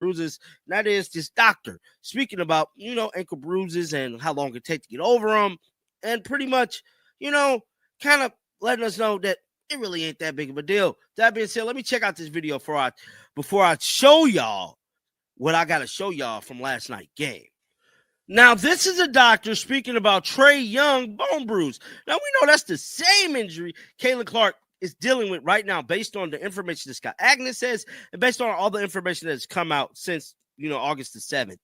bruises. And that is this doctor speaking about, ankle bruises and how long it takes to get over them. And pretty much, kind of letting us know that it really ain't that big of a deal. That being said, let me check out this video before I show y'all what I got to show y'all from last night's game. Now, this is a doctor speaking about Trae Young bone bruise. Now, we know that's the same injury Caitlin Clark is dealing with right now based on the information that Scott Agnes says and based on all the information that has come out since, August the 7th.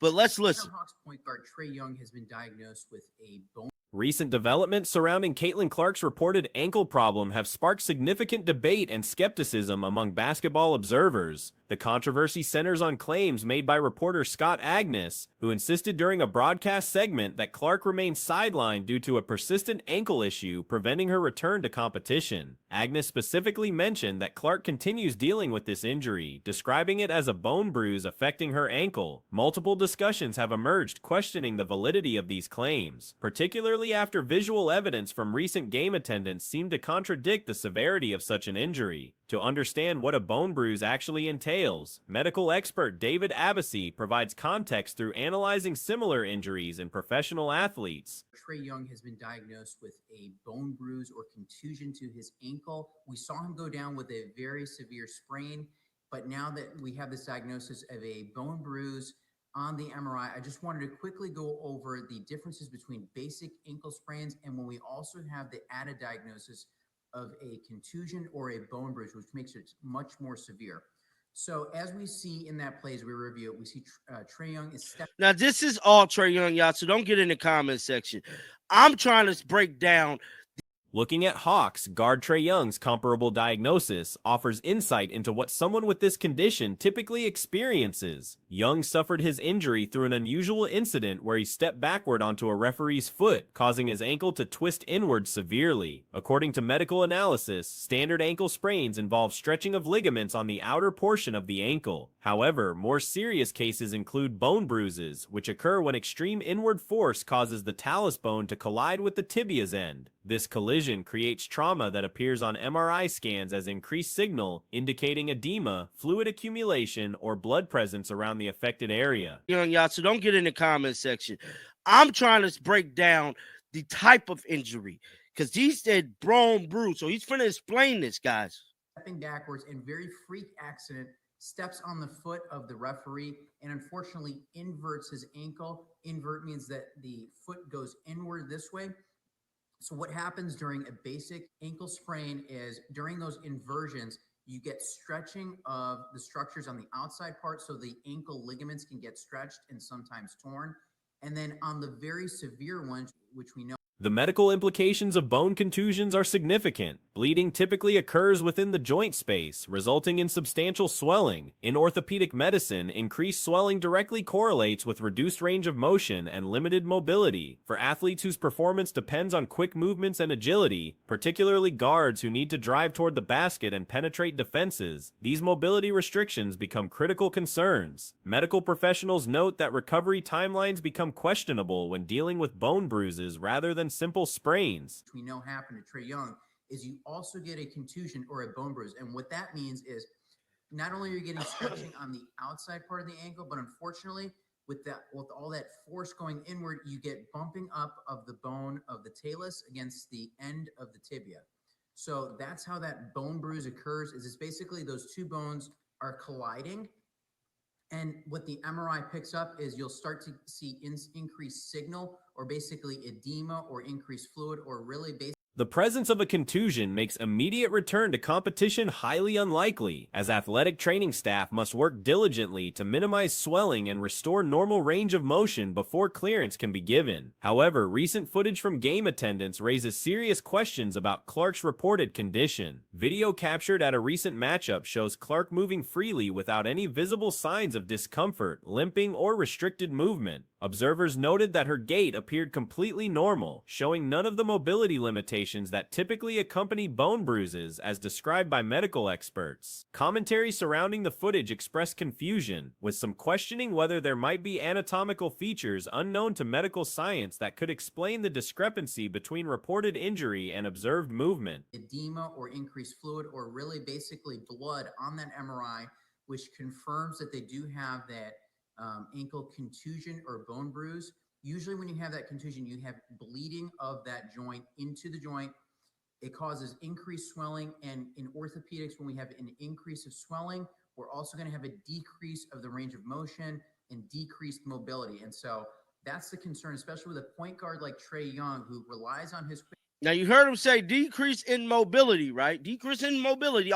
But let's listen. Hawks point guard Trae Young has been diagnosed with a bone. Recent developments surrounding Caitlin Clark's reported ankle problem have sparked significant debate and skepticism among basketball observers. The controversy centers on claims made by reporter Scott Agnes, who insisted during a broadcast segment that Clark remained sidelined due to a persistent ankle issue preventing her return to competition. Agnes specifically mentioned that Clark continues dealing with this injury, describing it as a bone bruise affecting her ankle. Multiple discussions have emerged questioning the validity of these claims, particularly after visual evidence from recent game attendance seemed to contradict the severity of such an injury. To understand what a bone bruise actually entails, medical expert David Abbasi provides context through analyzing similar injuries in professional athletes. Trae Young has been diagnosed with a bone bruise or contusion to his ankle. We saw him go down with a very severe sprain, but now that we have this diagnosis of a bone bruise on the MRI, I just wanted to quickly go over the differences between basic ankle sprains and when we also have the added diagnosis of a contusion or a bone bruise, which makes it much more severe. So as we see in that play, as we review it, we see Trae Young is stepping. Now, this is all Trae Young, y'all, so don't get in the comment section. I'm trying to break down. Looking at Hawks, guard Trae Young's comparable diagnosis offers insight into what someone with this condition typically experiences. Young suffered his injury through an unusual incident where he stepped backward onto a referee's foot, causing his ankle to twist inward severely. According to medical analysis, standard ankle sprains involve stretching of ligaments on the outer portion of the ankle. However, more serious cases include bone bruises, which occur when extreme inward force causes the talus bone to collide with the tibia's end. This collision creates trauma that appears on MRI scans as increased signal, indicating edema, fluid accumulation, or blood presence around the affected area. Y'all, so don't get in the comment section. I'm trying to break down the type of injury because he said bone bruise, so he's going to explain this, guys. Stepping backwards in very freak accident, steps on the foot of the referee and unfortunately inverts his ankle. Invert means that the foot goes inward this way. So what happens during a basic ankle sprain is during those inversions, you get stretching of the structures on the outside part so the ankle ligaments can get stretched and sometimes torn. And then on the very severe ones, which we know. The medical implications of bone contusions are significant. Bleeding typically occurs within the joint space, resulting in substantial swelling. In orthopedic medicine, increased swelling directly correlates with reduced range of motion and limited mobility. For athletes whose performance depends on quick movements and agility, particularly guards who need to drive toward the basket and penetrate defenses, these mobility restrictions become critical concerns. Medical professionals note that recovery timelines become questionable when dealing with bone bruises rather than simple sprains. We know happened to Trae Young is you also get a contusion or a bone bruise. And what that means is not only are you getting stretching on the outside part of the ankle, but unfortunately with all that force going inward, you get bumping up of the bone of the talus against the end of the tibia. So that's how that bone bruise occurs, is it's basically those two bones are colliding. And what the MRI picks up is you'll start to see increased signal or basically edema or increased fluid or really basically. The presence of a contusion makes immediate return to competition highly unlikely, as athletic training staff must work diligently to minimize swelling and restore normal range of motion before clearance can be given. However, recent footage from game attendance raises serious questions about Clark's reported condition. Video captured at a recent matchup shows Clark moving freely without any visible signs of discomfort, limping, or restricted movement. Observers noted that her gait appeared completely normal, showing none of the mobility limitations that typically accompany bone bruises as described by medical experts. Commentary surrounding the footage expressed confusion, with some questioning whether there might be anatomical features unknown to medical science that could explain the discrepancy between reported injury and observed movement. Edema or increased fluid or really basically blood on that MRI which confirms that they do have that ankle contusion or bone bruise. Usually when you have that contusion, you have bleeding of that joint into the joint. It causes increased swelling. And in orthopedics, when we have an increase of swelling, we're also going to have a decrease of the range of motion and decreased mobility. And so that's the concern, especially with a point guard like Trae Young, who relies on his. Now, you heard him say decrease in mobility, right? Decrease in mobility.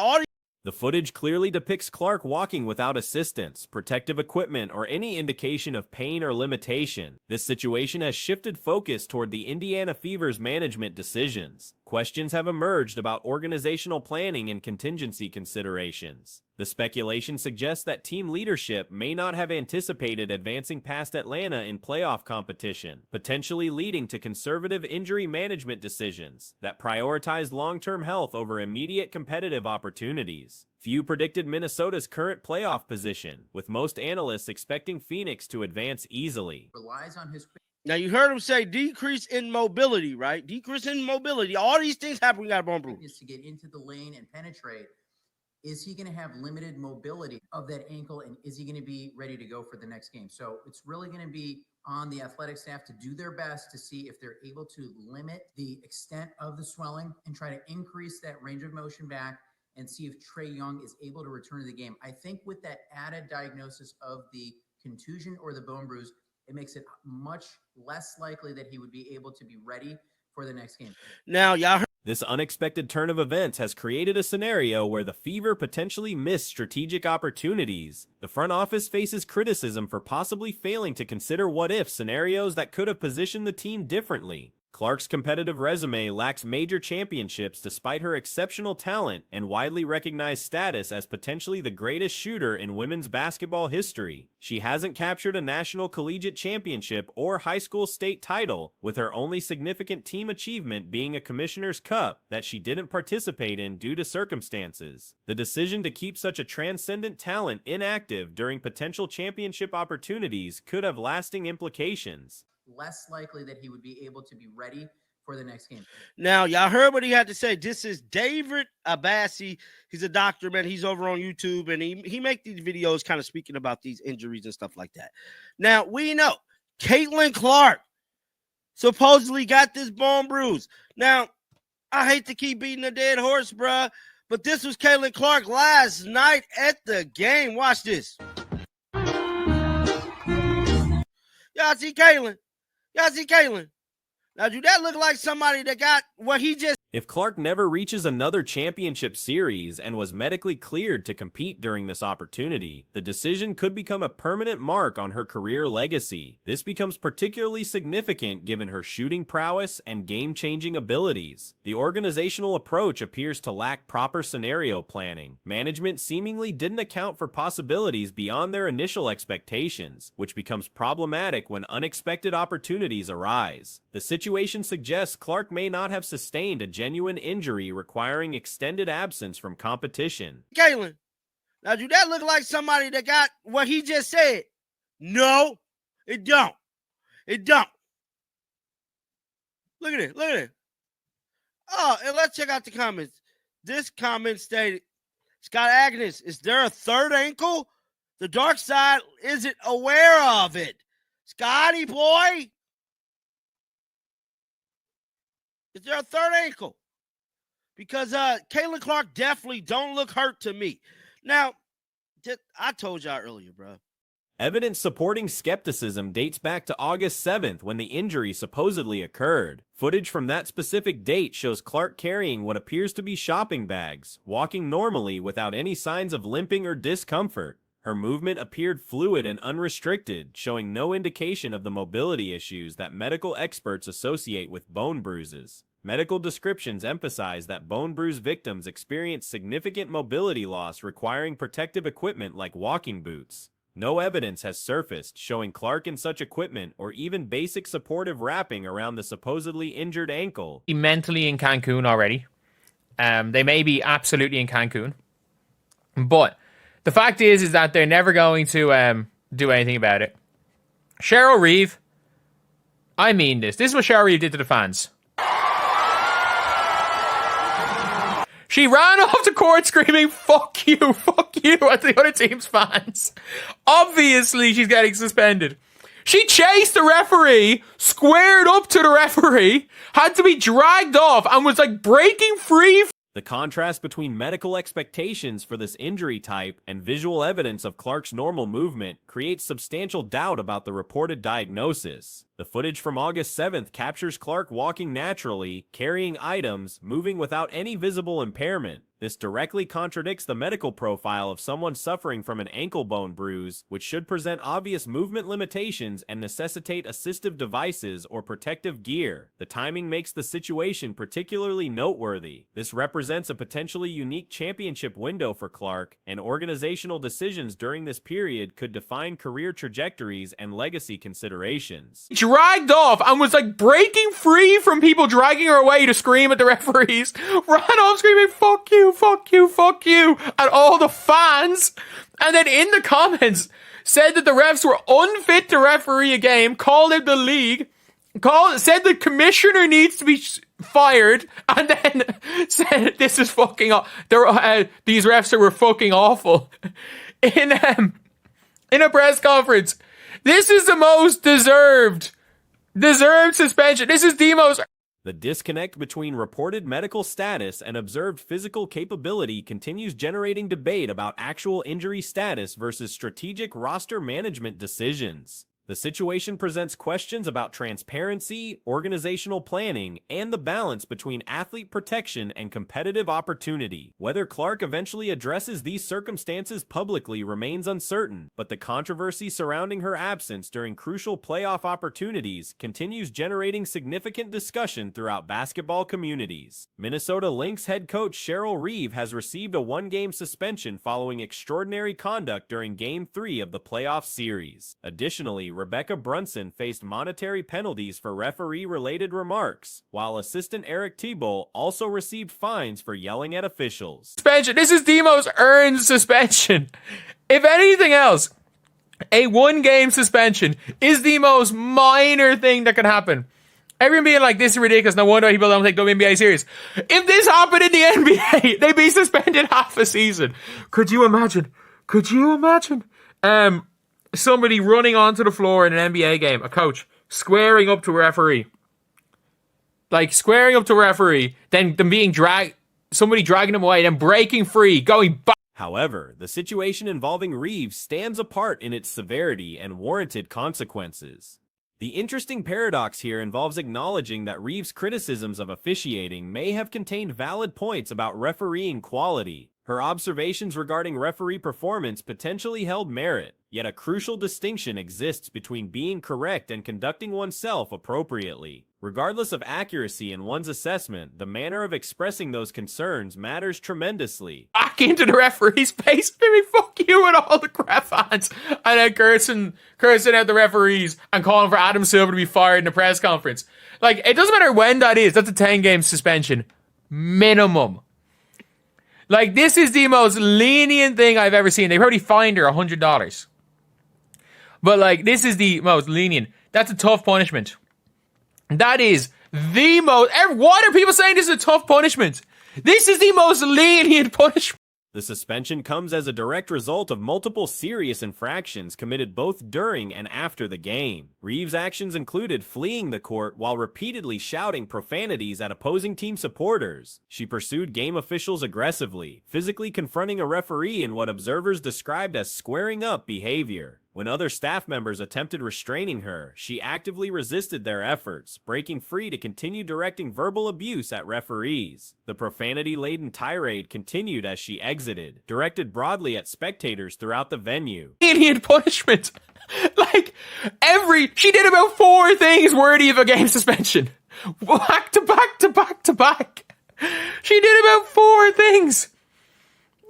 The footage clearly depicts Clark walking without assistance, protective equipment, or any indication of pain or limitation. This situation has shifted focus toward the Indiana Fever's management decisions. Questions have emerged about organizational planning and contingency considerations. The speculation suggests that team leadership may not have anticipated advancing past Atlanta in playoff competition, potentially leading to conservative injury management decisions that prioritize long-term health over immediate competitive opportunities. Few predicted Minnesota's current playoff position, with most analysts expecting Phoenix to advance easily. Relies on his. Now, you heard him say decrease in mobility, right? Decrease in mobility. All these things happen when you got a bone bruise. To get into the lane and penetrate. Is he going to have limited mobility of that ankle, and is he going to be ready to go for the next game? So it's really going to be on the athletic staff to do their best to see if they're able to limit the extent of the swelling and try to increase that range of motion back and see if Trae Young is able to return to the game. I think with that added diagnosis of the contusion or the bone bruise, it makes it much less likely that he would be able to be ready for the next game. Now, y'all heard. This unexpected turn of events has created a scenario where the Fever potentially miss strategic opportunities. The front office faces criticism for possibly failing to consider what-if scenarios that could have positioned the team differently. Clark's competitive resume lacks major championships despite her exceptional talent and widely recognized status as potentially the greatest shooter in women's basketball history. She hasn't captured a national collegiate championship or high school state title, with her only significant team achievement being a Commissioner's Cup that she didn't participate in due to circumstances. The decision to keep such a transcendent talent inactive during potential championship opportunities could have lasting implications. Less likely that he would be able to be ready for the next game. Now, y'all heard what he had to say. This is David Abbasi. He's a doctor, man. He's over on YouTube, and he make these videos kind of speaking about these injuries and stuff like that. Now, we know Caitlin Clark supposedly got this bone bruise. Now, I hate to keep beating a dead horse, bruh, but this was Caitlin Clark last night at the game. Watch this. Y'all see Caitlin? Y'all see Caitlin? Now, do that look like somebody that got what he just... If Clark never reaches another championship series and was medically cleared to compete during this opportunity, the decision could become a permanent mark on her career legacy. This becomes particularly significant given her shooting prowess and game-changing abilities. The organizational approach appears to lack proper scenario planning. Management seemingly didn't account for possibilities beyond their initial expectations, which becomes problematic when unexpected opportunities arise. The situation suggests Clark may not have sustained a genuine injury requiring extended absence from competition. Caitlin, now do that look like somebody that got what he just said? No, it don't. It don't. Look at it. Look at it. Oh, and let's check out the comments. This comment stated, Scott Agnes, is there a third ankle? The dark side isn't aware of it. Scotty boy. Is there a third ankle? Because Caitlin Clark definitely don't look hurt to me. Now, I told y'all earlier, bro. Evidence supporting skepticism dates back to August 7th when the injury supposedly occurred. Footage from that specific date shows Clark carrying what appears to be shopping bags, walking normally without any signs of limping or discomfort. Her movement appeared fluid and unrestricted, showing no indication of the mobility issues that medical experts associate with bone bruises. Medical descriptions emphasize that bone bruise victims experience significant mobility loss requiring protective equipment like walking boots. No evidence has surfaced showing Clark in such equipment or even basic supportive wrapping around the supposedly injured ankle. Mentally in Cancun already. They may be absolutely in Cancun. But the fact is that they're never going to do anything about it. Cheryl Reeve, I mean this. This is what Cheryl Reeve did to the fans. She ran off the court screaming, fuck you, at the other team's fans. Obviously, she's getting suspended. She chased the referee, squared up to the referee, had to be dragged off, and was like breaking free. The contrast between medical expectations for this injury type and visual evidence of Clark's normal movement creates substantial doubt about the reported diagnosis. The footage from August 7th captures Clark walking naturally, carrying items, moving without any visible impairment. This directly contradicts the medical profile of someone suffering from an ankle bone bruise, which should present obvious movement limitations and necessitate assistive devices or protective gear. The timing makes the situation particularly noteworthy. This represents a potentially unique championship window for Clark, and organizational decisions during this period could define career trajectories and legacy considerations. Dragged off and was like breaking free from people dragging her away to scream at the referees. Ran off screaming, fuck you, at all the fans. And then in the comments said that the refs were unfit to referee a game, called out the league, said the commissioner needs to be fired, and then said this is fucking these refs were fucking awful. In a press conference, this is the most deserved suspension. This is the most. The disconnect between reported medical status and observed physical capability continues generating debate about actual injury status versus strategic roster management decisions. The situation presents questions about transparency, organizational planning, and the balance between athlete protection and competitive opportunity. Whether Clark eventually addresses these circumstances publicly remains uncertain, but the controversy surrounding her absence during crucial playoff opportunities continues generating significant discussion throughout basketball communities. Minnesota Lynx head coach Cheryl Reeve has received a one-game suspension following extraordinary conduct during Game 3 of the playoff series. Additionally, Rebecca Brunson faced monetary penalties for referee-related remarks, while assistant Eric Thibault also received fines for yelling at officials. Suspension. This is the most earned suspension. If anything else, a one-game suspension is the most minor thing that could happen. Everyone being like, this is ridiculous, no wonder people don't take WNBA serious. If this happened in the NBA, they'd be suspended half a season. Could you imagine? Somebody running onto the floor in an NBA game, a coach, squaring up to a referee. Then them being somebody dragging them away, then breaking free, going back. However, the situation involving Reeves stands apart in its severity and warranted consequences. The interesting paradox here involves acknowledging that Reeves' criticisms of officiating may have contained valid points about refereeing quality. Her observations regarding referee performance potentially held merit, yet a crucial distinction exists between being correct and conducting oneself appropriately. Regardless of accuracy in one's assessment, the manner of expressing those concerns matters tremendously. Back into the referee's face, maybe fuck you and all the crap fans, and then cursing at the referees and calling for Adam Silver to be fired in the press conference. Like, it doesn't matter when that is, that's a 10-game suspension. Minimum. Like, this is the most lenient thing I've ever seen. They've already fined her $100. But, like, this is the most lenient. That's a tough punishment. That is the most... Why are people saying this is a tough punishment? This is the most lenient punishment. The suspension comes as a direct result of multiple serious infractions committed both during and after the game. Reeves' actions included fleeing the court while repeatedly shouting profanities at opposing team supporters. She pursued game officials aggressively, physically confronting a referee in what observers described as squaring up behavior. When other staff members attempted restraining her, she actively resisted their efforts, breaking free to continue directing verbal abuse at referees. The profanity-laden tirade continued as she exited, directed broadly at spectators throughout the venue. Idiot punishment. Like, she did about 4 things worthy of a game suspension. Back to back to back to back. She did about 4 things.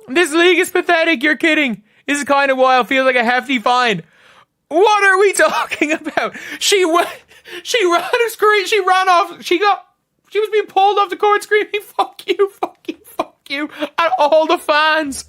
This league is pathetic, you're kidding. This is kind of wild. Feels like a hefty fine. What are we talking about? She ran a screen. She ran off. She was being pulled off the court screaming, fuck you, at all the fans.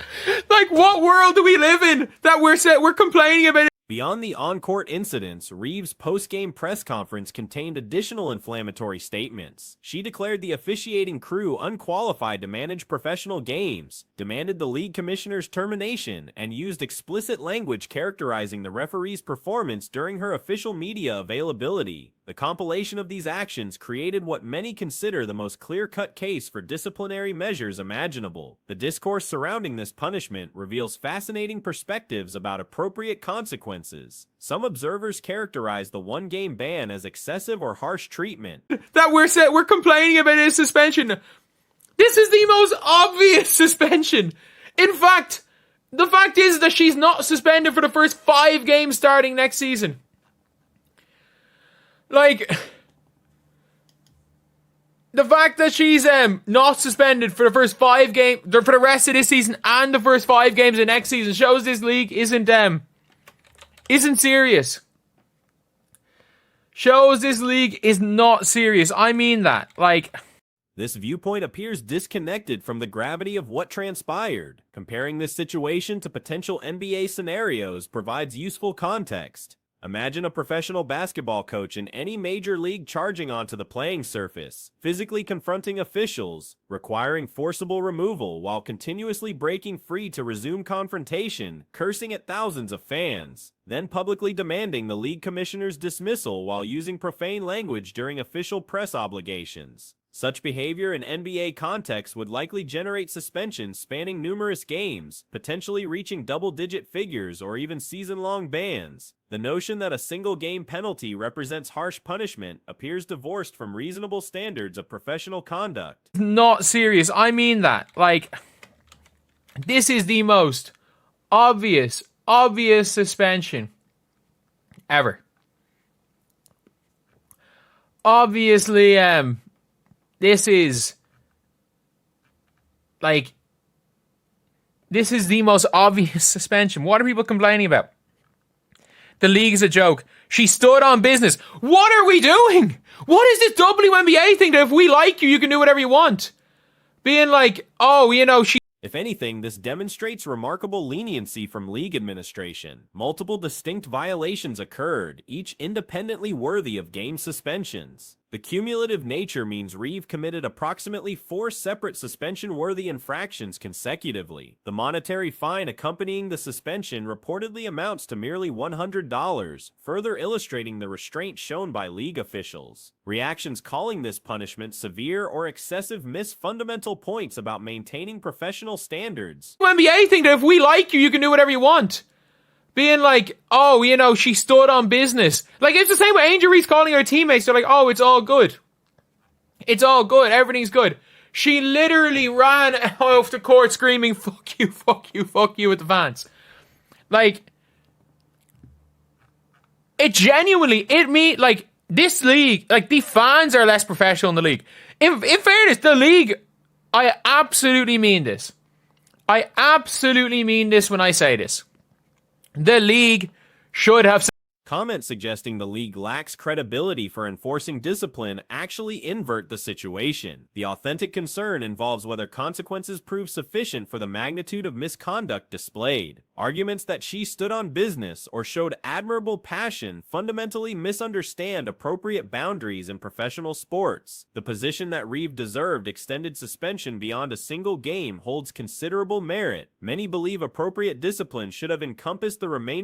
Like, what world do we live in that we're complaining about? Beyond the on-court incidents, Reeves' post-game press conference contained additional inflammatory statements. She declared the officiating crew unqualified to manage professional games, demanded the league commissioner's termination, and used explicit language characterizing the referee's performance during her official media availability. The compilation of these actions created what many consider the most clear-cut case for disciplinary measures imaginable. The discourse surrounding this punishment reveals fascinating perspectives about appropriate consequences. Some observers characterize the one-game ban as excessive or harsh treatment. That we're complaining about his suspension. This is the most obvious suspension. In fact, the fact is that she's not suspended for the first 5 games starting next season. Like, the fact that she's not suspended for the first 5 games, for the rest of this season and the first 5 games of next season shows this league isn't serious. Shows this league is not serious. I mean that. Like, this viewpoint appears disconnected from the gravity of what transpired. Comparing this situation to potential NBA scenarios provides useful context. Imagine a professional basketball coach in any major league charging onto the playing surface, physically confronting officials, requiring forcible removal while continuously breaking free to resume confrontation, cursing at thousands of fans, then publicly demanding the league commissioner's dismissal while using profane language during official press obligations. Such behavior in NBA context would likely generate suspensions spanning numerous games, potentially reaching double-digit figures or even season-long bans. The notion that a single-game penalty represents harsh punishment appears divorced from reasonable standards of professional conduct. not serious. I mean that. Like, this is the most obvious suspension ever. Obviously, this is the most obvious suspension. What are people complaining about? The league is a joke. She stood on business. What are we doing? What is this WNBA thing that if we like you, you can do whatever you want? Being like, oh, you know, she... If anything, this demonstrates remarkable leniency from league administration. Multiple distinct violations occurred, each independently worthy of game suspensions. The cumulative nature means Reeve committed approximately 4 separate suspension-worthy infractions consecutively. The monetary fine accompanying the suspension reportedly amounts to merely $100, further illustrating the restraint shown by league officials. Reactions calling this punishment severe or excessive miss fundamental points about maintaining professional standards. NBA thing that if we like you, you can do whatever you want. Being like, oh, you know, she stood on business. Like, it's the same with Angel Reese calling her teammates. They're like, oh, it's all good. It's all good. Everything's good. She literally ran off the court screaming, fuck you, fuck you, fuck you with the fans. Like, it genuinely, like, this league, like, the fans are less professional in the league. In fairness, the league, I absolutely mean this. I absolutely mean this when I say this. The league should have... Comments suggesting the league lacks credibility for enforcing discipline actually invert the situation. The authentic concern involves whether consequences prove sufficient for the magnitude of misconduct displayed. Arguments that she stood on business or showed admirable passion fundamentally misunderstand appropriate boundaries in professional sports. The position that Reeve deserved extended suspension beyond a single game holds considerable merit. Many believe appropriate discipline should have encompassed the remainder